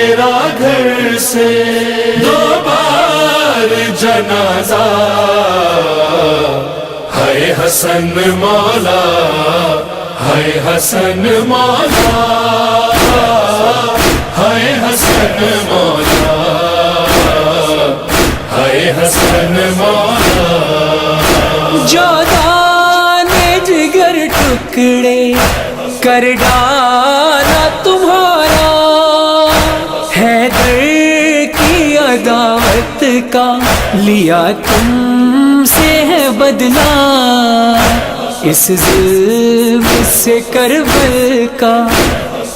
تیرا گھر سے 2 بار جنازہ، ہے حسن مولا، ہے حسن مولا، ہے حسن مولا، ہے حسن مولا۔ جودان جگر ٹکڑے کر ڈالا تمہارا، حیدر کی عداوت کا لیا تم سے ہے بدلہ، اس ظلم سے کربل کا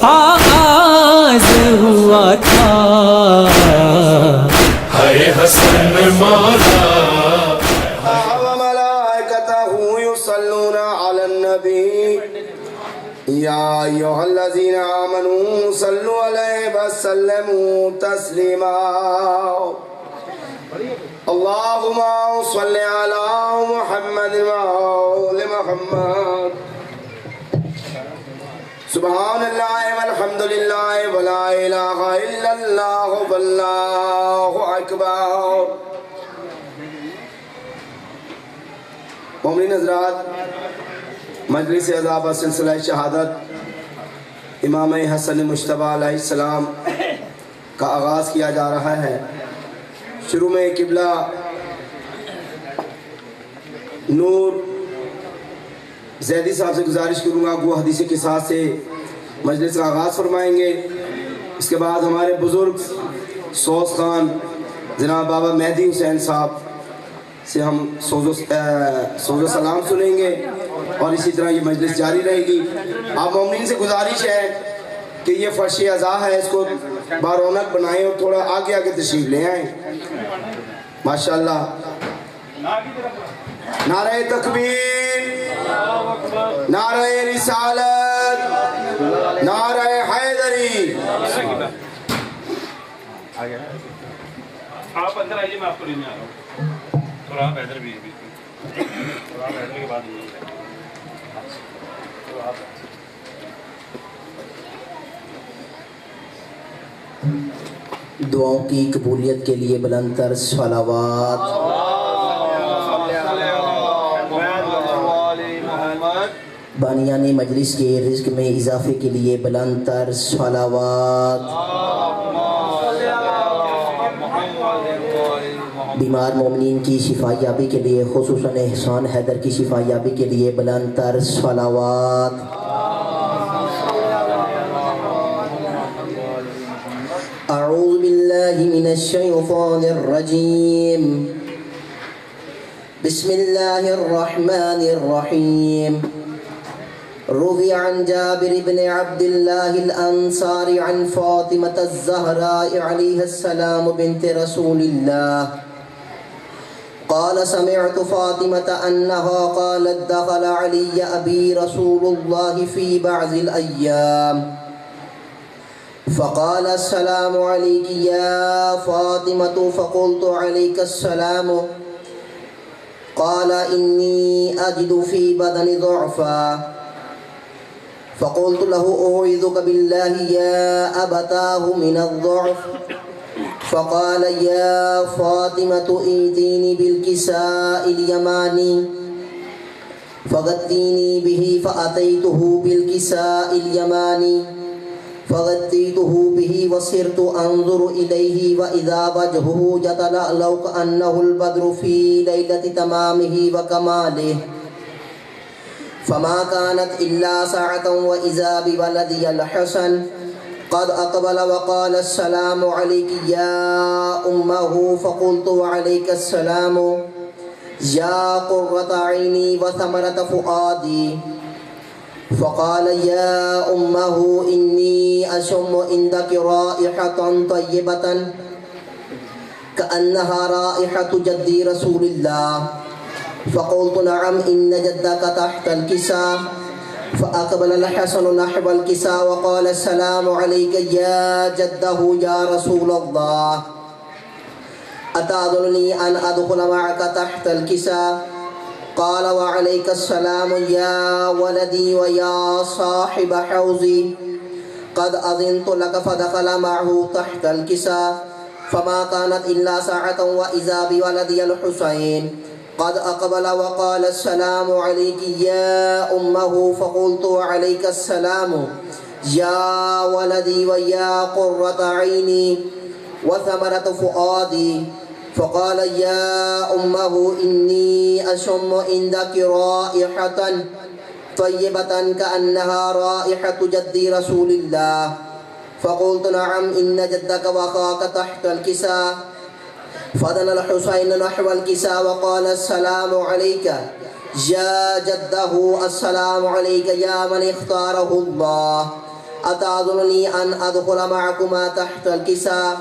آغاز ہوا تھا، ہے حسن مولا۔ یا ایھا الذین آمنوا صلوا علیہ وسلموا تسلیما، اللہم صل علی محمد وآل محمد، سبحان اللہ والحمد للہ ولا الہ الا اللہ واللہ اکبر۔ مومنین حضرات، مجلس عذاب سلسلہ شہادت امام حسن مجتبیٰ علیہ السلام کا آغاز کیا جا رہا ہے۔ شروع میں قبلہ نور زیدی صاحب سے گزارش کروں گا کہ وہ حدیث قصاص سے مجلس کا آغاز فرمائیں گے۔ اس کے بعد ہمارے بزرگ سوز خان جناب بابا مہدی حسین صاحب سے ہم سوز و سلام سنیں گے، اور اسی طرح یہ مجلس جاری رہے گی۔ آپ مومنین سے گزارش ہے کہ یہ فرش عزا ہے، اس کو بارونق بنائیں اور تھوڑا آگے آگے تشریف لے آئیں۔ ماشاءاللہ۔ نعرہ تکبیر، نعرہ رسالت، نعرہ حیدری۔ آپ اندر آئیے، میں آپ کو لینے آ رہا ہوں، تھوڑا آپ ادھر بھی، تھوڑا آپ ادھر کے بعد دعاؤں کی قبولیت کے لیے بلند تر صلوات۔ بانیان مجلس کے رزق میں اضافے کے لیے بلند تر صلوات۔ بیمار مومنین کی شفا یابی کے لیے، خصوصاً احسان حیدر کی شفا یابی کے لیے بلند تر صلوات۔ اعوذ باللہ من الشیطان الرجیم، بسم اللہ الرحمن الرحیم۔ روی عن جابر بن عبد اللہ الانصاری عن فاطمة الزہراء علیہ السلام بنت رسول اللہ قال سمعت فاطمة أنها قالت دخل علي أبي رسول الله في بعض الأيام فقال السلام عليك يا فاطمة فقلت عليك السلام قال إني أجد في بدني ضعفا فقلت له أعوذك بالله يا أبتاه من الضعف فقال يا فاطمة ائتيني بالكساء اليماني فغطيني به فأتيته بالكساء اليماني فغطيته به وصرت أنظر إليه وإذا وجهه يتلألأ كأنه البدر في ليلة تمامه وكماله فما كانت إلا ساعة وإذا بولدي الحسن قد أقبل وقال السلام عليك يا أمه فقلت وعليك السلام يا قرة عيني وثمرة فؤادي فقال يا أمه إني أشم عندك رائحة طيبة كأنها رائحة جدي رسول الله فقلت نعم إن جدك تحت الكساء فأقبل الحسن نحو الكساء وقال السلام عليك يا جده يا رسول الله أتأذنني أن أدخل معك تحت الكساء قال وعليك السلام يا ولدي ويا صاحب حوزي قد أذنت لك فدخل معه تحت الكساء فما كانت إلا ساعة وإذا بولدي الحسين قد أقبل وقال السلام عليك يا أمه فقلت وعليك السلام يا ولدي ويا قرة عيني وثمرة فؤادي فقال يا أمه إني أشم عندك رائحة طيبة كأنها رائحة جدي رسول الله فقلت نعم إن جدك وأخاك تحت الكساء فدنا الحسين نحو الكساء وقال السلام عليك يا جده السلام عليك يا من اختاره الله أتأذنني أن أدخل معكما تحت الكساء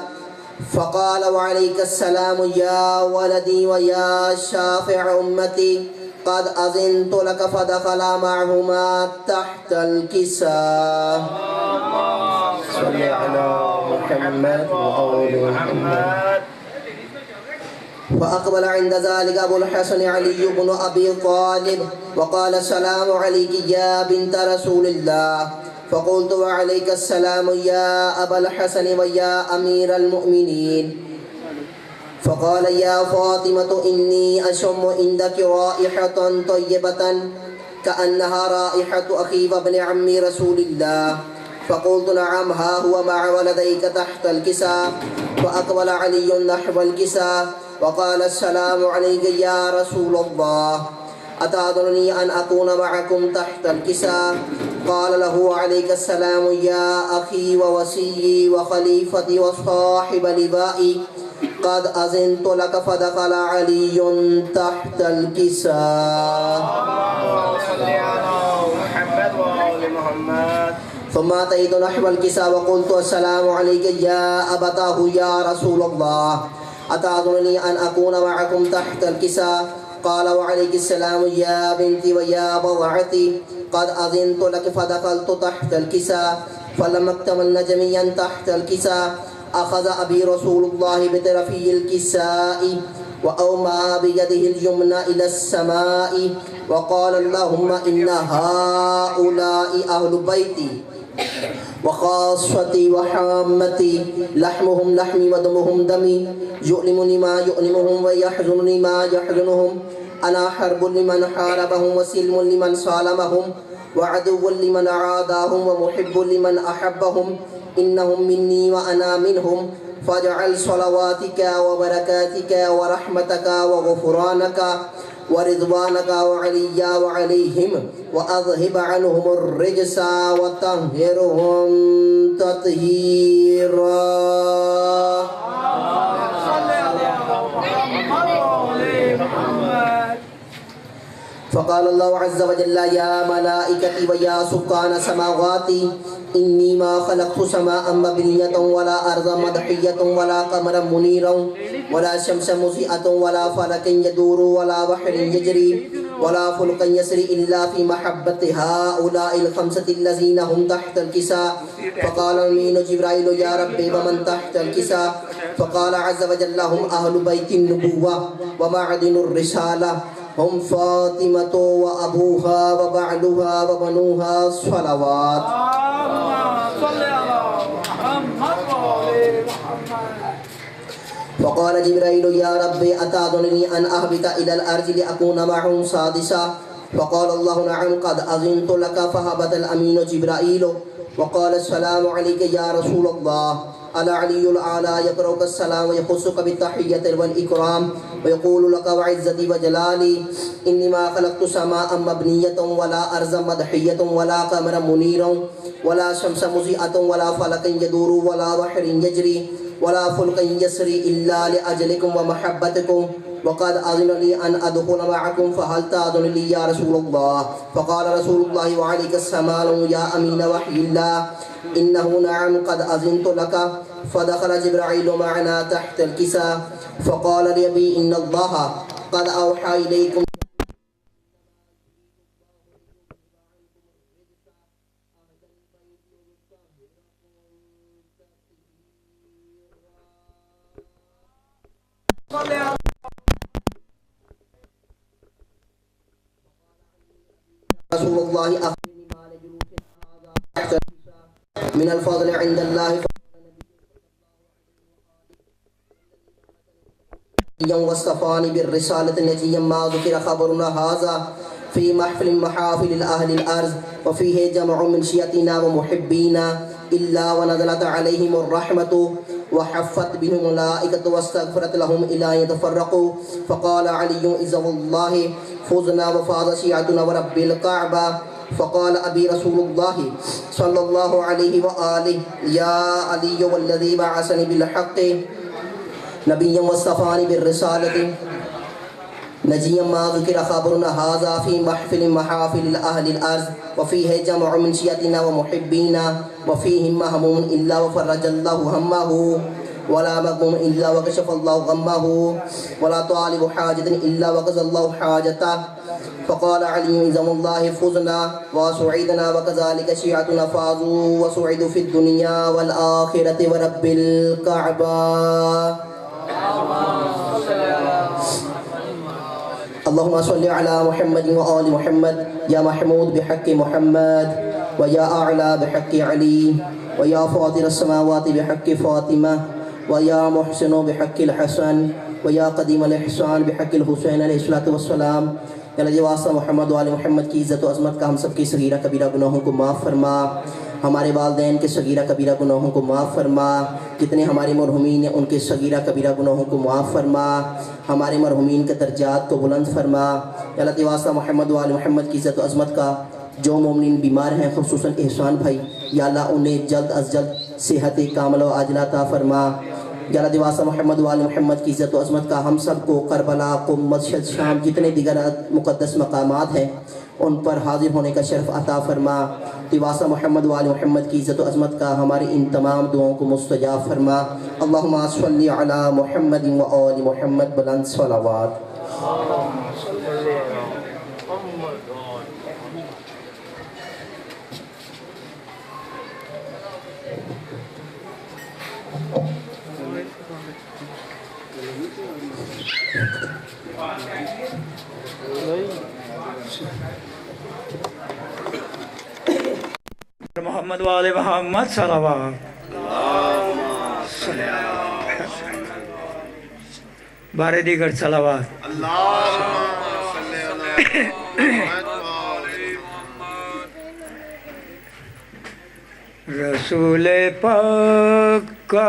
فقال وعليك السلام يا ولدي ويا شافع أمتي قد أذنت لك فدخل معهما تحت الكساء صل على محمد وآل محمد. فأقبل عند ذلك أبو الحسن علي بن أبي طالب وقال السلام عليك يا بنت رسول الله فقلت وعليك السلام يا أبا الحسن ويا أمير المؤمنين فقال يا فاطمة إني أشم عندك رائحة طيبة كأنها رائحة أخي وابن عم رسول الله فقلت نعم ها هو مع ولديك تحت الكساء فأقبل علي نحو الكساء وقال السلام عليك يا رسول الله أتأذنني أن أكون معكم تحت الكساء قال له عليك السلام يا أخي ووصي وخليفتي وصاحب لبائي قد أذنت لك فدخل علي تحت الكساء ثم أتيت نحو الكساء وقلت السلام عليك يا أبتاه يا رسول الله أتأذنني أن أكون معكم تحت الكساء قال وعليك السلام يا بنتي ويا بضعتي قد أذنت لك فدخلت تحت الكساء فلما اكتملنا جميعا تحت الكساء أخذ أبي رسول الله بطرفي الكساء وأومى بيده اليمنى إلى السماء وقال اللهم إن هؤلاء أهل بيتي وخاصتي وحامتي لحمهم لحمي ودمهم دمي يؤلمني ما يؤلمهم ويحزنني ما يحزنهم أنا حرب لمن حاربهم وسلم لمن سالمهم وعدو لمن عاداهم ومحب لمن أحبهم إنهم مني وأنا منهم فاجعل صلواتك وبركاتك ورحمتك وغفرانك ورضوانك وعليا وعليهم وأذهب عنهم الرجس وطهرهم تطهيرا. فقال الله عز وجل يا ملائكتي ويا سكان سماواتي إني ما خلقت سماء مبنية ولا أرضا مدحية ولا قمرا منيرا ولا شمس مضيئة ولا فلك يدور ولا بحر يجري ولا فلك يسري إلا في محبة هؤلاء الخمسة الذين هم تحت الكساء. فقال أمين جبرائيل يا ربي ومن تحت الكساء؟ فقال عز وجل هم أهل بيت النبوة ومعدن الرسالة هم فاطمة وأبوها وبعلها وبنوها صلوات. فقال جبرائيل يا ربي أتأذنني أن أهبط إلى الأرض لأكون معهم سادسا؟ فقال الله نعم قد أذنت لك. فهبط الأمين جبرائيل وقال السلام عليك يا رسول الله. العلي الأعلى يقرأك السلام ويخصك بالتحية والإكرام ويقول لك وعزتي وجلالي إني ما خلقت سماء مبنية ولا أرضا مدحية ولا قمرا منيرا ولا شمس مضيئة ولا فلك يدور ولا بحر يجري ولا فلك يسري إلا لأجلكم ومحبتكم وقد أذن لي أن أدخل معكم فهل تأذن لي يا رسول الله؟ فقال رسول الله وعليك السلام يا أمين وحي الله إنه نعم قد أذنت لك. فدخل جبرائيل معنا تحت الكساء فقال لي إن الله قد أوحى إليكم رسول الله أخبرني ما لجلوس هذا من الفضل عند الله واصطفاني بالرسالة نجيا ما ذكر خبرنا هذا في محفل محافل الأهل الأرض وفيه جمع من شيعتنا ومحبينا إلا ونزلت عليهم الرحمة وحفت بهم الملائكة واستغفرت لهم إلى أن يتفرقوا فقال علي إذا والله فوزنا وفاز شيعتنا ورب الكعبة فقال أبي رسول الله صلى الله عليه وآله يا علي والذي بعثني بالحق نبيا واصطفاني بالرسالة نجيا ما ذكر خبرنا هذا في محفل محافل الأهل الأرض وفيه جمع من شيعتنا ومحبينا وفيهم مهموم إلا وفرج الله همه ولا مغموم إلا وكشف الله غمه ولا طالب حاجة إلا وقضى الله حاجته فقال علي إذا الله فزنا وسعيدنا وكذلك شيعتنا فازوا وسعدوا في الدنيا والآخرة ورب الكعبة اللهم صل على محمد وآل محمد يا محمود بحق محمد ويا أعلى بحق علي ويا فاطر السماوات بحق فاطمة ويا محسن بحق الحسن ويا قديم الإحسان بحق الحسين عليه الصلاة والسلام یا اللہ واسطہ محمد و آل محمد کی عزت و عظمت کا ہم سب کی صغیرہ کبیرہ گناہوں کو معاف فرما ہمارے والدین کے صغیرہ کبیرہ گناہوں کو معاف فرما جتنے ہمارے مرحومین ہیں ان کے صغیرہ کبیرہ گناہوں کو معاف فرما ہمارے مرحومین کے درجات کو بلند فرما یا اللہ واسطہ محمد و آل محمد کی عزت و عظمت کا جو مومنین بیمار ہیں خصوصاً احسان بھائی یا اللہ انہیں جلد از جلد صحت کاملہ و عاجلہ عطا فرما یا اللہ واسطہ محمد و آل محمد کی عزت و عظمت کا ہم سب کو کربلا قم مشہد شام جتنے دیگر مقدس مقامات ہیں ان پر حاضر ہونے کا شرف عطا فرما واسطہ محمد و آل محمد کی عزت و عظمت کا ہماری ان تمام دعاؤں کو مستجاب فرما اللہم صلی علی محمد و آل محمد بلند صلوات محمد وآل محمد صلوات بارے دیگر صلوات رسول پاک کا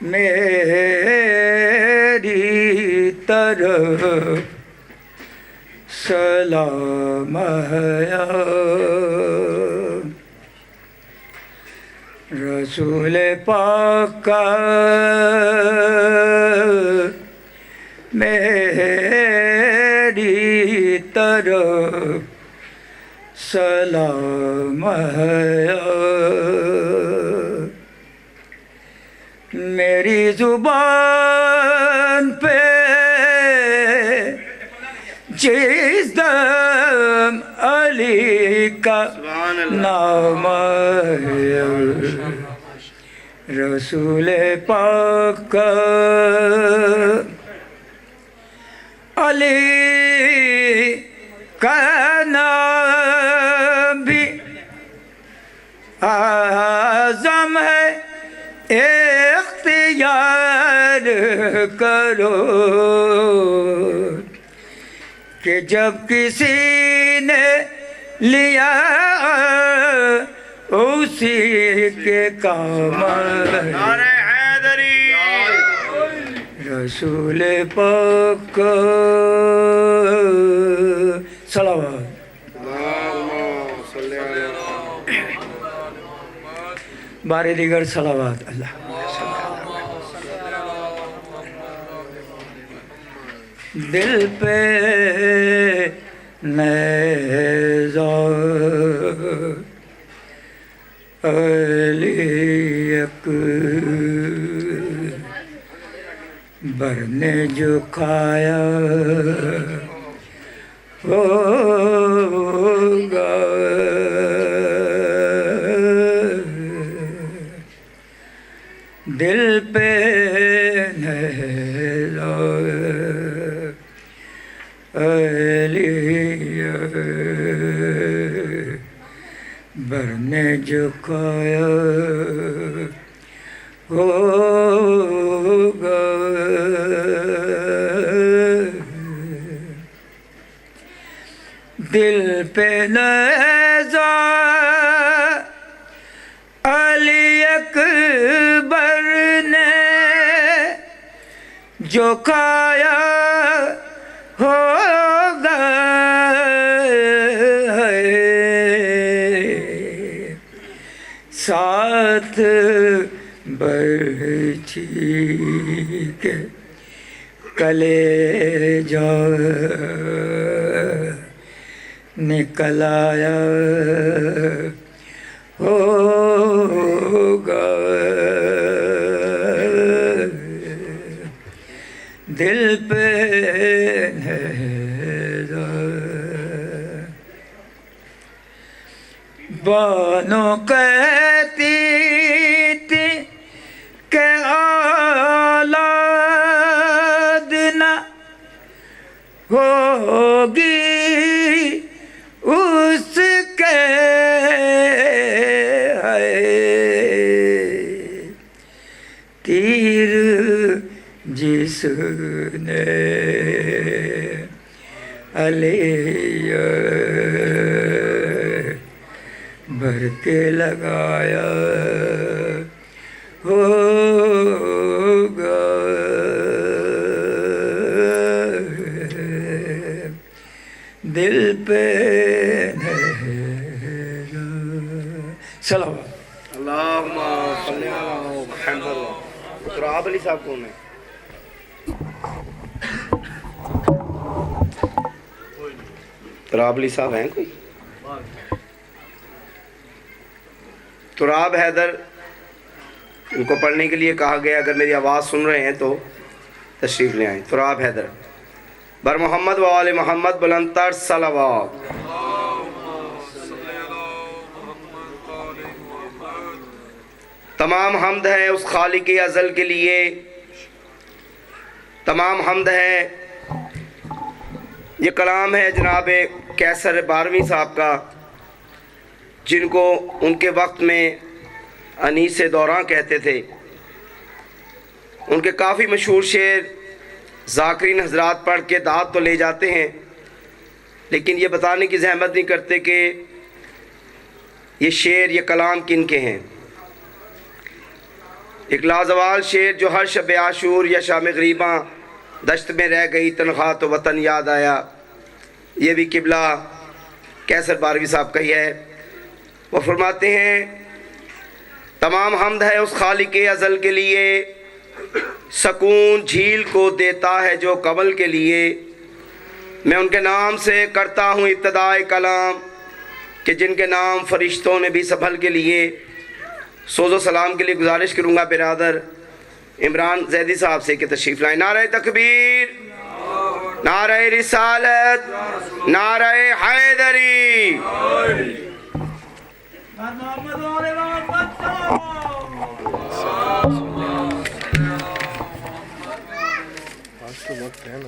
میری طرف سلام ہے رسول پاک کا میری طرف سلام ہے میری زبان پہ جس دم علی کا نام ہے رسول پاک کا علی کا نام بھی اعظم ہے اختیار کرو کہ جب کسی نے لیا اسی کے کام نعرہ حیدری رسول پاک کا صلوات بارے دیگر صلوات اللہ دل پہ نیزہ علی اکبر نے جو کھایا ہوگا دل پہ نیزہ علی برنے جھکایا ہوگا دل پہ نیزہ علی اکبر نے جو کھایا ہوگا ساتھ برچھی کے کلیجہ نکل آیا ہوگا دل پہ نیزہ بانو کہتی تھی کہ اولاد نہ ہوگی اس کے تیر جس نے علی بھر کے لگایا ہوگا دل پہ سلام اللہم صلی علی محمد. تراب علی صاحب کون ہے؟ تراب علی صاحب ہیں کوئی؟ تراب حیدر، ان کو پڑھنے کے لیے کہا گیا، اگر میری آواز سن رہے ہیں تو تشریف لے آئیں. تراب حیدر. بر محمد و آل محمد بلند تر صلوات. تمام حمد ہے اس خالق ازل کے لیے، تمام حمد ہے. یہ کلام ہے جناب کیسر باروی صاحب کا، جن کو ان کے وقت میں انیس دوراں کہتے تھے. ان کے کافی مشہور شعر ذاکرین حضرات پڑھ کے داد تو لے جاتے ہیں، لیکن یہ بتانے کی زحمت نہیں کرتے کہ یہ شعر، یہ کلام کن کے ہیں. ایک لازوال شعر جو ہر شب عاشور یا شام غریباں دشت میں رہ گئی تنخواہ تو وطن یاد آیا، یہ بھی قبلہ کیسر باروی صاحب کا ہی ہے. وہ فرماتے ہیں تمام حمد ہے اس خالق ازل کے لیے، سکون جھیل کو دیتا ہے جو کمل کے لیے. میں ان کے نام سے کرتا ہوں ابتدائے کلام کہ جن کے نام فرشتوں نے بھی سنبھل کے لیے. سوز و سلام کے لیے گزارش کروں گا برادر عمران زیدی صاحب سے کہ تشریف لائیں. نعرہ تکبیر، نعرہ رسالت، نعرہ حیدری.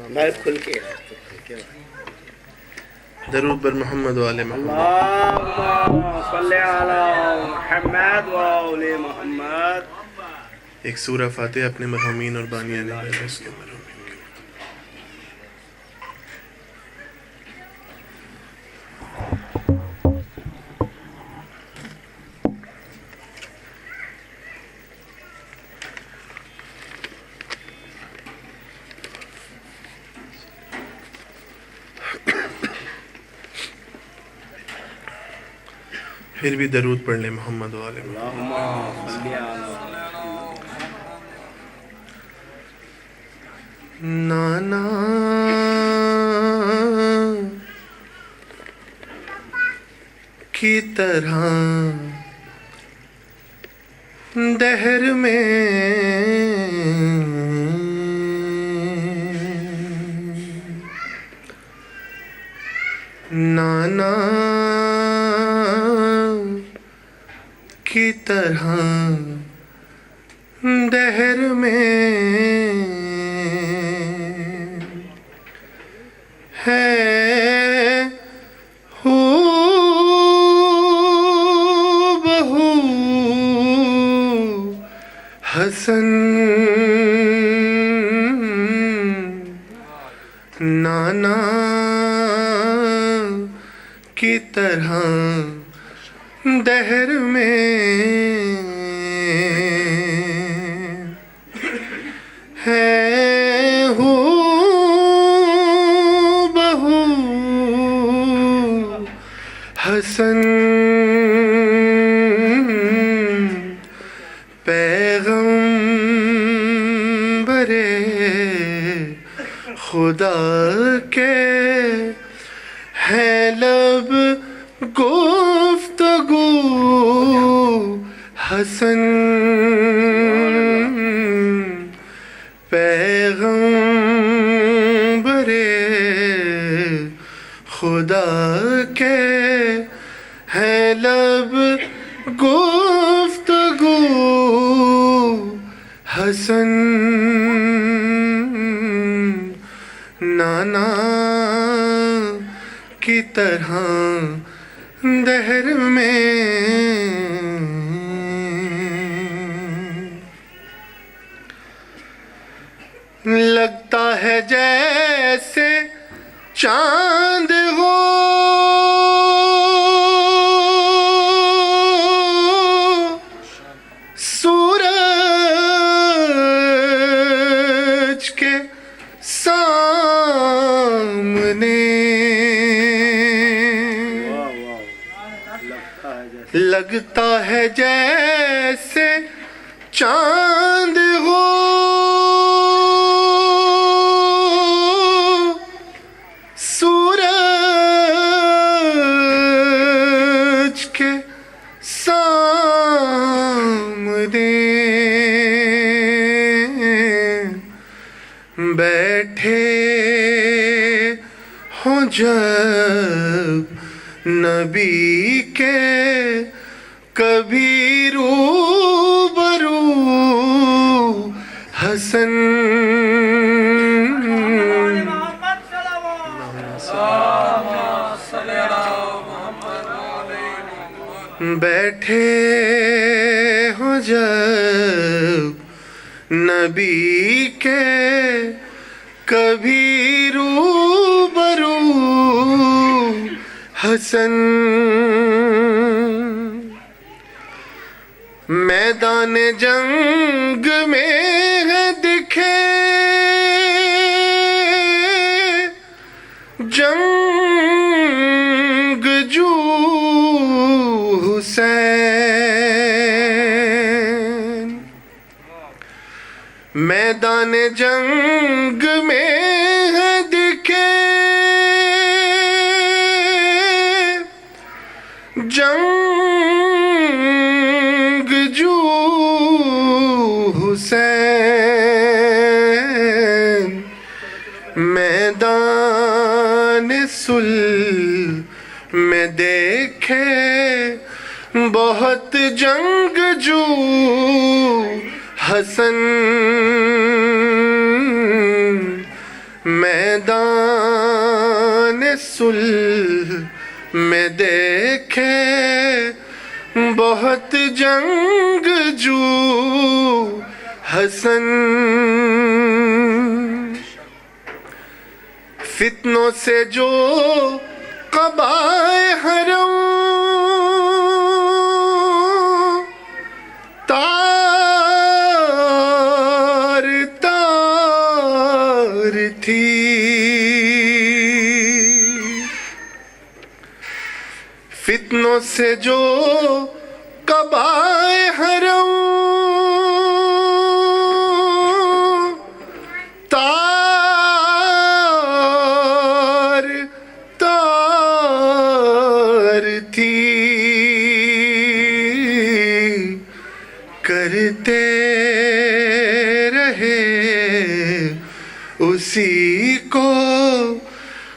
میں کھل کے درود بر محمد و آل محمد. اللہم صلی علی محمد و آل محمد. ایک سورہ فاتحہ اپنے مرحومین اور بانیان نے اس کے مرحومین کے پھر بھی درود پڑھ لیں محمد و آل محمد. نانا کی طرح دہر میں نانا کی طرح دہر میں ہے حور حسن نانا کی طرح دہر میں ہے ہو بہو حسن پیغمبر خدا کے ہے لب گفتگو حسن پیغمبر خدا کے ہے لب گفتگو حسن نانا کی طرح دہر میں لگتا ہے جیسے چاند ہو سورج کے سامنے لگتا ہے جیسے چاند ہو سورج کے سامنے بیٹھے ہوں جب نبی کے کبھی روبرو حسن بیٹھے ہوں جب نبی کے کبھی روبرو حسن میدان جنگ میں ہے دکھے جنگجو حسین میدان جنگ میں ہے دکھے جنگجو حسین میدان صلح میں دیکھے بہت جنگجو حسن میدان صلح میں دیکھے بہت جنگجو حسن فتنوں سے جو قبائے حرم تار تار تھی فتنوں سے جو قبائے حرم تار تار تھی کرتے رہے اسی کو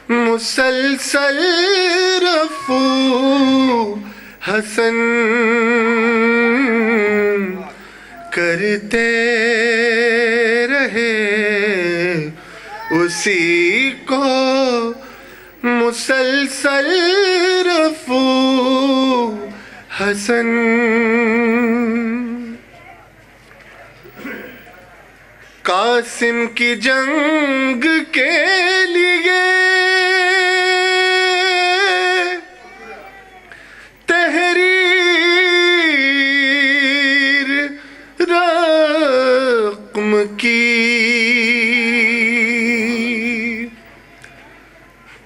مسلسل رفو حسن کرتے رہے اسی کو مسلسل رفو حسن قاسم کی جنگ کے لیے تحریر رقم کی،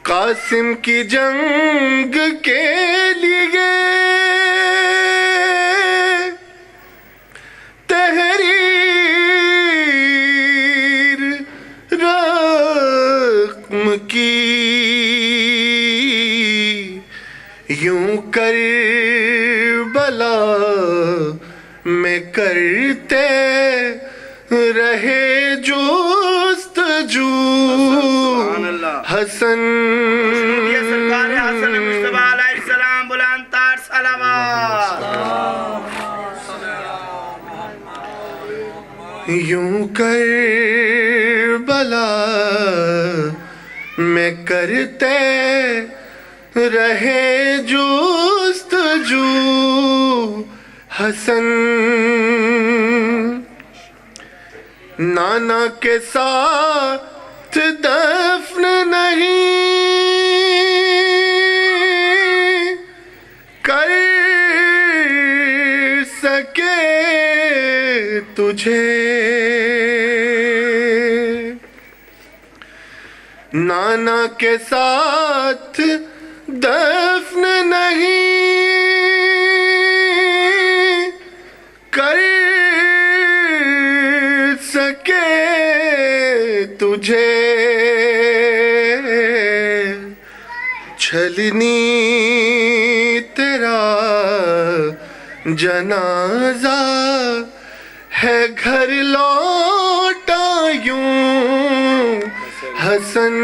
قاسم کی جنگ کے لیے تحریر رقم کی، یوں کربلا میں کرتے رہے جستجو حسن، سرکار حسن مصطفیٰ علیہ السلام بلند تر صلوات. یوں کربلا میں کرتے رہے جستجو حسن، نانا کے ساتھ دفن نہیں کر سکے تجھے، نانا کے ساتھ دفن نہیں کر سکے تجھے، چھلنی تیرا جنازہ ہے گھر لوٹا یوں حسن،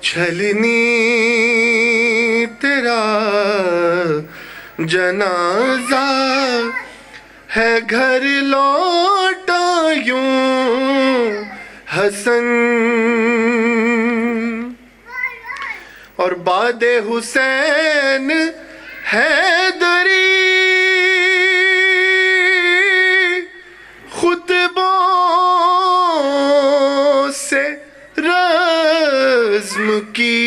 چھلنی تیرا جنازہ ہے گھر لوٹا یوں حسن، اور باد حسین حیدری خطبوں سے رزم کی،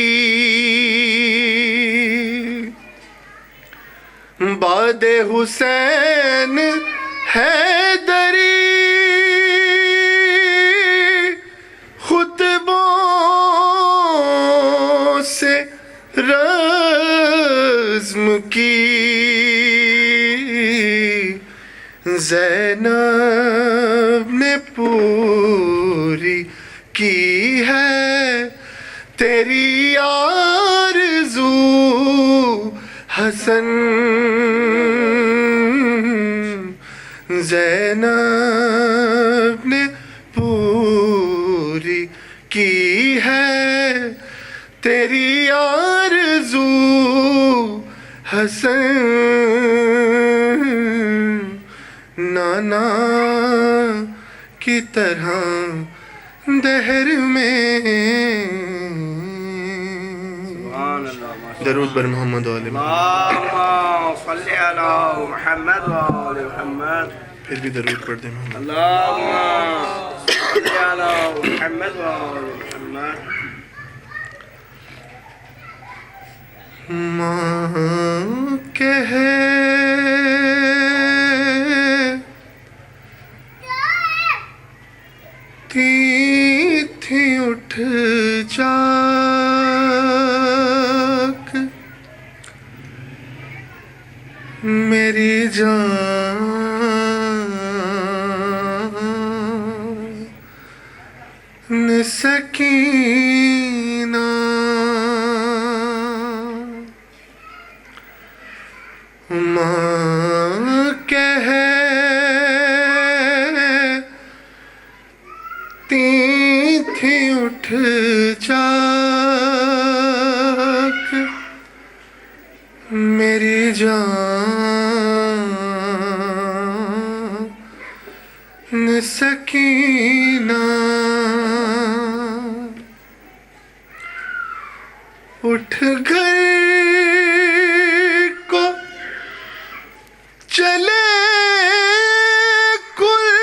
باد حسین حیدری خطبوں سے رزم کی، زینب نے پوری کی ہے تیری آرزو حسن، زینب نے پوری کی ہے تیری آرزو حسن، نانا کی طرح دہر میں درود بر محمد و آل محمد، اللہم صلی علی محمد و آل محمد، پھر بھی درود پڑھ دیں محمد، اللہم صلی علی محمد و آل محمد. ماں کہتی تھی اٹھ جاگ میری جان سکینہ، ماں کہتی تھی اٹھ جاگ میری جان سکینہ، اٹھ گھر کو چلے کل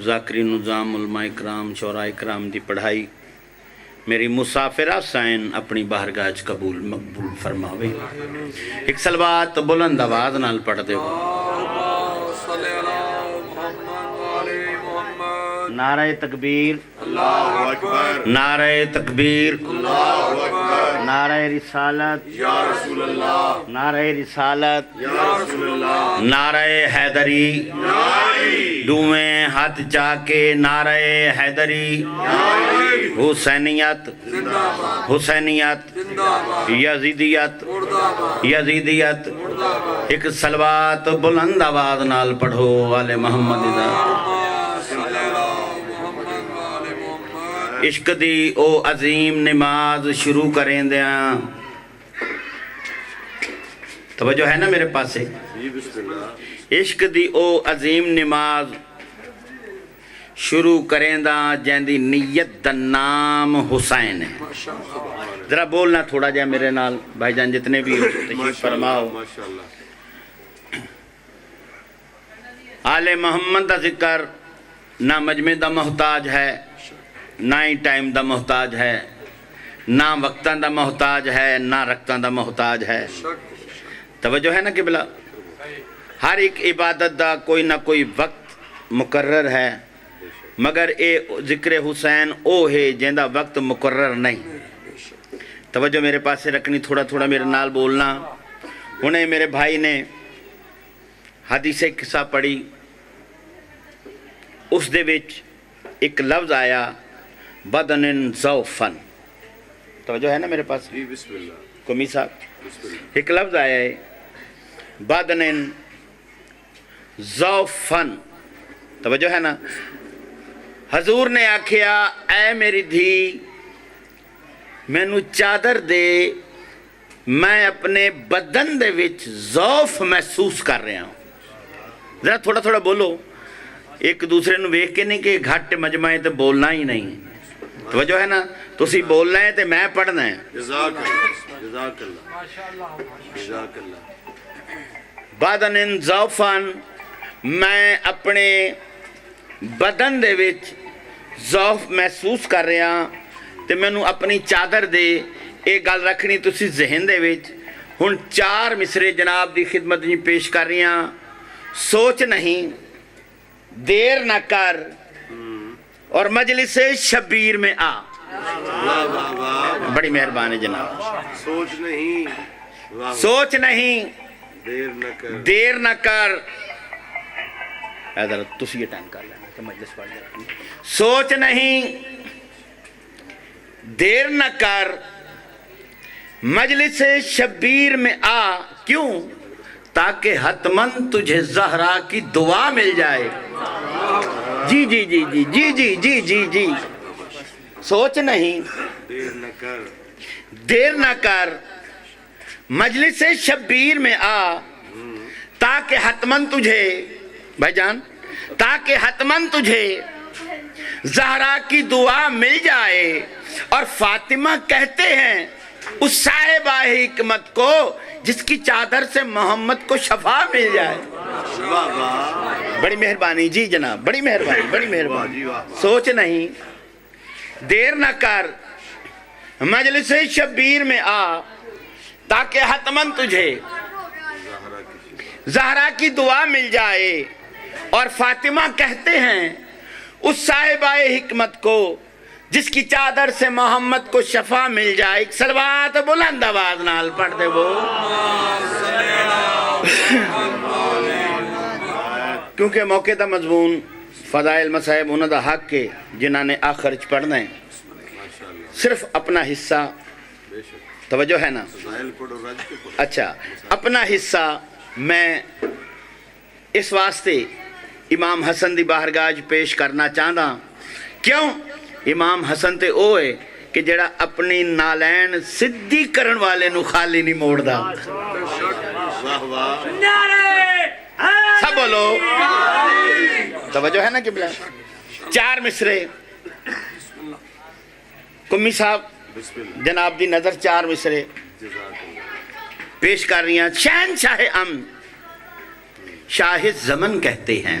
ذاکرین نظام علماء اکرام شعراء اکرام دی پڑھائی میری مسافرہ سائن اپنی بارگاہ وچ قبول مقبول فرماوے. ایک صلوات بلند آواز نال پڑھ دے نعرہ تکبیر اللہ اکبر نعرہ تکبیر اللہ اکبر نعرہ رسالت یا رسول اللہ نعرہ رسالت یا رسول اللہ نعرہ حیدری دویں ہاتھ جا کے نعرہ حیدری حسینیت حسینیت یزیدیت یزیدیت. ایک صلوات بلند آواز نال پڑھو آل محمد دا. عشق دی او عظیم نماز شروع کریں دیاں. توجہ ہے نا میرے پاس سے؟ عشق دی او عظیم نماز شروع کریں دا جیندی نیت دا نام حسین ہے. ذرا بولنا تھوڑا جا میرے نال بھائی جان جتنے بھی تشریف فرماؤ. آل محمد دا ذکر نہ مجمع دا محتاج ہے نہ ہی ٹائم دا محتاج ہے نہ وقتاں دا محتاج ہے نہ رکھتاں دا محتاج ہے. توجہ ہے نا قبلہ؟ ہر ایک عبادت دا کوئی نہ کوئی وقت مقرر ہے مگر اے ذکر حسین او ہے جیندہ وقت مقرر نہیں. توجہ میرے پاس سے رکھنی تھوڑا تھوڑا میرے نال بولنا. انہیں میرے بھائی نے حدیث قصہ پڑھی اس دے وچ ایک لفظ آیا بدن ضعفن. توجہ ہے نا میرے پاس؟ کمی صاحب ایک لفظ آیا ہے بدن ضعفن. توجہ ہے نا؟ حضور نے آکھیا اے میری دھی مینو چادر دے میں اپنے بدن دے وچ ضعف محسوس کر رہا ہوں. ذرا تھوڑا تھوڑا بولو ایک دوسرے نو ویکھ کے نہیں کہ گھٹ مجمع ہے تو بولنا ہی نہیں. توجہ ہے نا؟ تسی بولنا ہے تو میں پڑھنا ہے. جزاک اللہ جزاک اللہ جزاک اللہ. بدن ضعفن میں اپنے بدن دے وچ ضعف محسوس کر رہا تے مینوں اپنی چادر دے. ایک گل رکھنی تسی ذہن دے وچ. ہن 4 مصرے جناب دی خدمت میں پیش کر رہی ہاں. سوچ نہیں دیر نہ کر اور مجلس شبیر میں آ. بڑی مہربانی جناب. سوچ نہیں سوچ نہیں دیر نہ کر. ادھر تسی یہ ٹائم کر لینا کہ مجلس پڑھ جاتی. سوچ نہیں دیر نہ کر مجلس شبیر میں آ. کیوں؟ تاکہ حتماً تجھے زہرا کی دعا مل جائے. جی جی جی جی جی جی جی جی جی. سوچ نہیں دیر نہ کر مجلس شبیر میں آ تاکہ حتماً تجھے بھائی جان تاکہ حتماً تجھے زہرا کی دعا مل جائے. اور فاطمہ کہتے ہیں اس صاحبہ حکمت کو جس کی چادر سے محمد کو شفا مل جائے. بڑی مہربانی. جی جناب بڑی مہربانی بڑی مہربانی. سوچ نہیں دیر نہ کر مجلس شبیر میں آ تاکہ حتماً تجھے زہرا کی دعا مل جائے. اور فاطمہ کہتے ہیں اس صاحبہ حکمت کو جس کی چادر سے محمد کو شفا مل جائے. ایک صلوات بلند آواز نال پڑھ دے وہ. کیونکہ موقع دا مضمون فضائل مصائب انہوں دا حق کے جنہاں نے آخر چ پڑھنا ہے. صرف اپنا حصہ توجہ ہے نا؟ اچھا اپنا حصہ میں اس واسطے امام حسن دی بارگاہ پیش کرنا چاہتا. کیوں؟ امام حسن تے او ہے کہ جڑا اپنی نالین سدھی کرن والے نو خالی نہیں موڑ دا. سب بولو توجہ ہے نا قبلہ. 4 مصرے کمی صاحب جناب دی نظر 4 مصرے پیش کر رہی ہیں. شہنشاہ امن شاہ زمن کہتے ہیں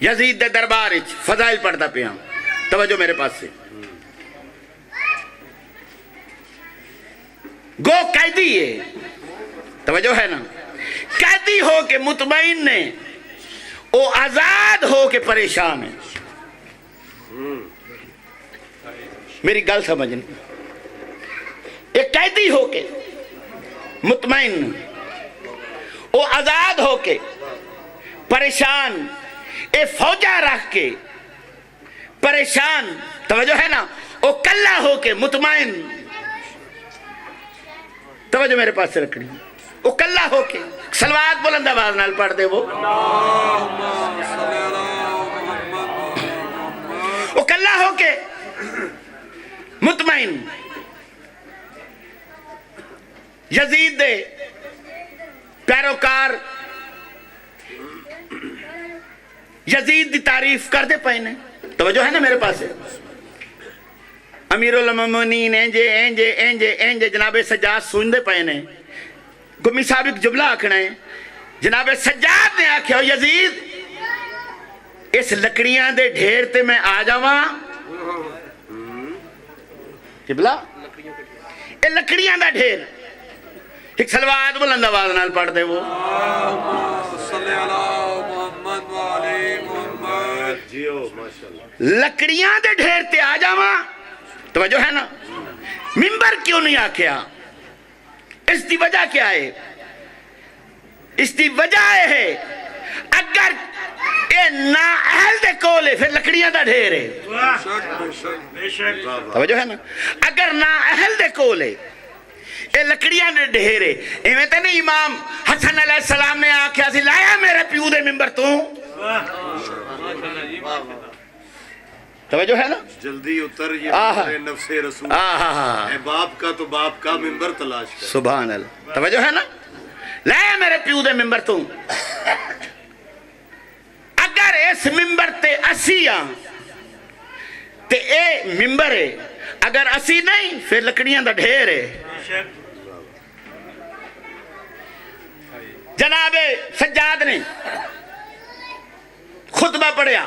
یزید دے دربار وچ فضائل پڑھتا پیا. توجہ میرے پاس سے. گو قیدی ہے, توجہ ہے نا, قیدی ہو کے مطمئن نے, او آزاد ہو کے پریشان ہے. میری گل سمجھنی, ایک قیدی ہو کے مطمئن, او آزاد ہو کے پریشان, اے فوجہ رکھ کے پریشان, توجہ ہے نا, او کلہ ہو کے مطمئن, توجہ میرے پاس سے رکھنی, او کلہ ہو کے صلوات بلند آواز نال پڑھ دے, وہ کلہ ہو کے مطمئن. یزید دے پیروکار یزید دی تعریف کر دے پہنے, توجہ ہے نا میرے پاس. امیر المومنین اینجے اینجے اینجے اینجے جناب سجاد سن دے پہنے. گمی صاحب ایک جملہ آکھنا ہے, جناب سجاد نے آکھیا یزید اس لکڑیاں دے ڈھیر تے میں آ جاواں. قبلہ اے لکڑیاں دا ڈھیر, ایک صلوات بلند آواز نال پڑھ دے, وہ لکڑیاں دے ڈھیر تے آ جاواں. توجہ ہے نا. منبر کیوں نہیں آکھیا؟ اس دی وجہ کیا ہے؟ اس دی وجہ ہے اگر اے نا اہل دے کولے پھر لکڑیاں دا ڈھیر ہے. توجہ ہے نا. اگر نا اہل دے کولے اے لکڑیاں دے ڈھیر ہے. ایویں تے نہیں امام حسن علیہ السلام نے آکھیا سی لایا میرے پیو دے منبر تو. توجہ ہے نا. جلدی اتر یہ نفس رسول, اے باپ کا تو باپ کا منبر تلاش کر. سبحان اللہ. توجہ ہے نا. لایا میرے پیو دے منبر تو. اگر اس منبر تے اسی آں تے اے منبر ہے, اگر اسی نہیں پھر لکڑیاں دا ڈھیر ہے. جناب سجاد نے خطبہ پڑھیا,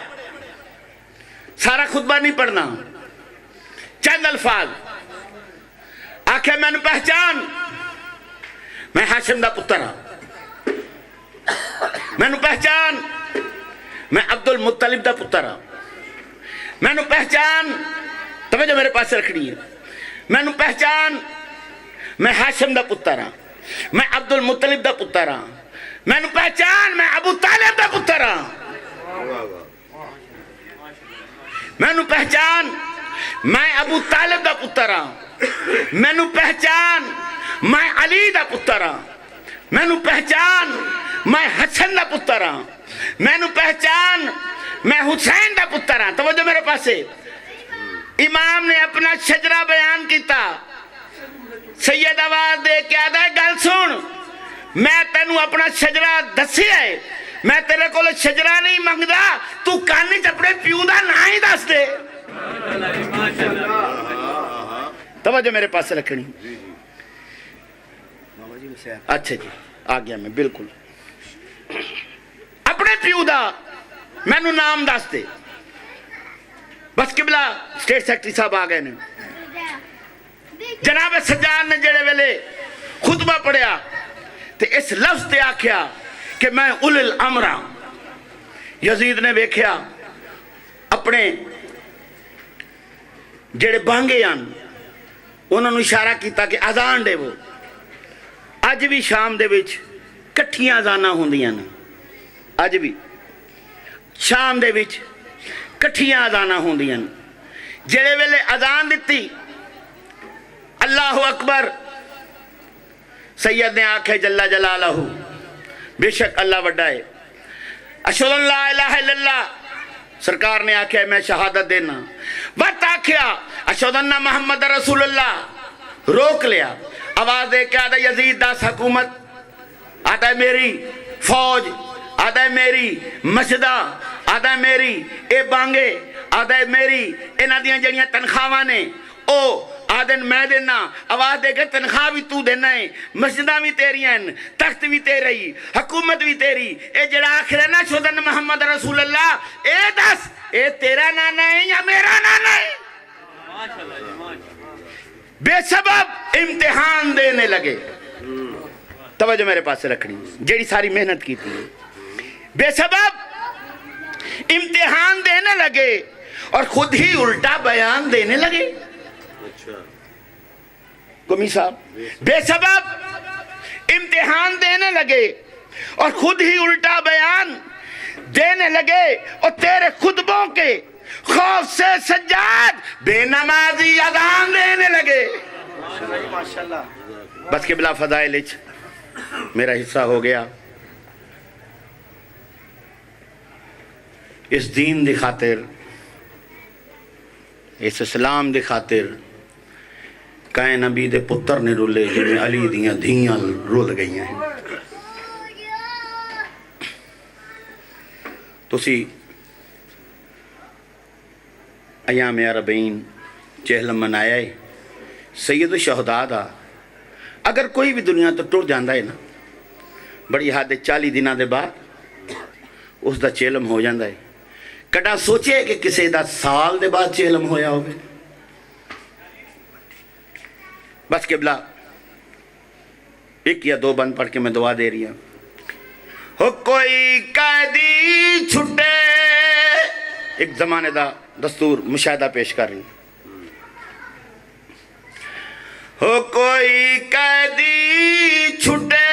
سارا خطبہ نہیں پڑھنا, چند الفاظ آکھے میں نے پہچان, میں ہاشم دا پتر ہاں, میں نے پہچان میں عبد المطلب دا پتر ہاں, میں نے پہچان, توجہ میرے پاس رکھنی ہے, میں نے پہچان میں ہاشم دا پتر ہاں, میں عبد المطلب دا پتر ہاں, میں نے پہچان میں ابو طالب دا پتر ہاں, میں نے پہچان میں ابو طالب دا پتر ہاں, میں نے پہچان میں علی دا پتر ہاں, میں نے پہچان میں حسن دا پتر ہاں, میں نے پہچان میں حسین دا پتر ہاں. توجہ میرے پاس ہے. امام نے اپنا شجرہ بیان کیتا, سید آواز دے کے آدھا گل سن, میں تینوں اپنا شجرہ دسی ہے, میں تیرے کو شجرہ نہیں منگدا, تو کانی اپنے پیو دا نہ ہی دس دے. توجہ میرے پاس رکھنی. اچھا جی آ گیا میں بالکل. اپنے پیو دا مینوں نام دس دے. بس قبلہ اسٹیٹ سیکٹری صاحب آ گئے نے. جناب سجاد نے جڑے ویلے خطبہ پڑھیا تے اس لفظ تے آکھیا کہ میں اول الامر ہاں. یزید نے ویکھیا اپنے جڑے بانگے ہیں انہوں نے اشارہ کیتا کہ اذان دے. وہ اج بھی شام دے وچ کٹھیاں اذاناں ہوندیاں نے, اج بھی شام دے وچ کٹھیاں اذاناں ہوندیاں نے. جڑے ویلے اذان دتی اللہ اکبر, سید نے آکھے جل جلالہ بے شک اللہ وڈا ہے, اشہد ان لا الہ الا اللہ, سرکار نے آکھے میں شہادت دینا, وقت آکھیا اشہد ان محمد رسول اللہ, روک لیا, آواز دے کے آدھا یزید داس حکومت, آدھا ہے میری فوج, آدھا ہے میری مسجدہ, آدھا ہے میری اے بانگے, آدھا ہے میری انہاں دیاں جڑیاں تنخواہاں نے, او آدھا دن میں دینا آواز دے کے تنخواہ بھی تو دینا ہے مسجدہ بھی تیری ہیں تخت بھی تیری حکومت بھی تیری اے جڑا آخر ہے نا شدن محمد رسول اللہ اے دس اے تیرا نانا ہے یا میرا نانا ہے بے سبب امتحان دینے لگے توجہ میرے پاس سے رکھنی جیڑی ساری محنت کی تھی بے سبب امتحان دینے لگے اور خود ہی الٹا بیان دینے لگے قمی صاحب بے سبب امتحان دینے لگے اور خود ہی الٹا بیان دینے لگے اور تیرے خطبوں کے خوف سے سجاد بے نمازی اذان دینے لگے بس کے بلا فضائل میرا حصہ ہو گیا اس دین دی خاطر اس اسلام دی خاطر کائیں نبی دے پتر نے رولے جنہیں علی دیاں دھیاں رول گئی ہیں تسی ایام عربین چہلم منایا ہے سید الشہداء دا اگر کوئی بھی دنیا تو ٹر جاندہ ہے نا بڑی حد 40 دنوں دے بعد اس دا چہلم ہو جاندہ ہے کٹا سوچے کہ کسی دا سال دے بعد چہلم ہویا ہوگے بس قبلہ ایک یا دو بند پڑھ کے میں دعا دے رہی ہوں ہو کوئی قیدی چھٹے ایک زمانے دا دستور مشاہدہ پیش کر رہی ہوں ہو کوئی قیدی چھٹے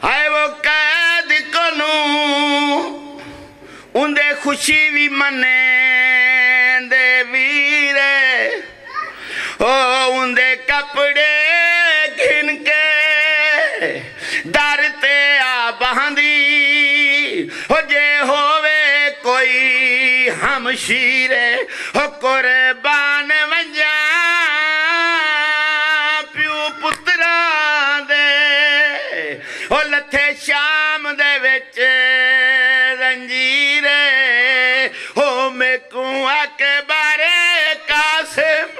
ہائے وہ قید کنوں اندے خوشی بھی منے دے ویرے او اندے کپڑے گھن کے در تے آ بہندی ہو جے ہووے کوئی ہمشیرے ہو قربان ونجا پیو پتران دے ہو لتھے شام دے وچ زنجیرے ہو میں کوں اکبر قاسم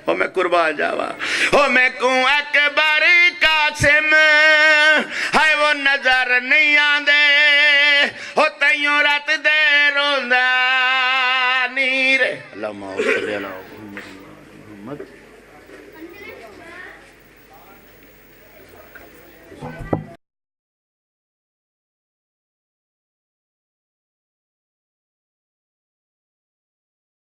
ہو میں قربان جاوا ہو میں کوں اکبر قاسم ہائے وہ نظر نہیں آندے ہو تیوں رات دے روندہ نیرے اللہم صلی اللہ محمد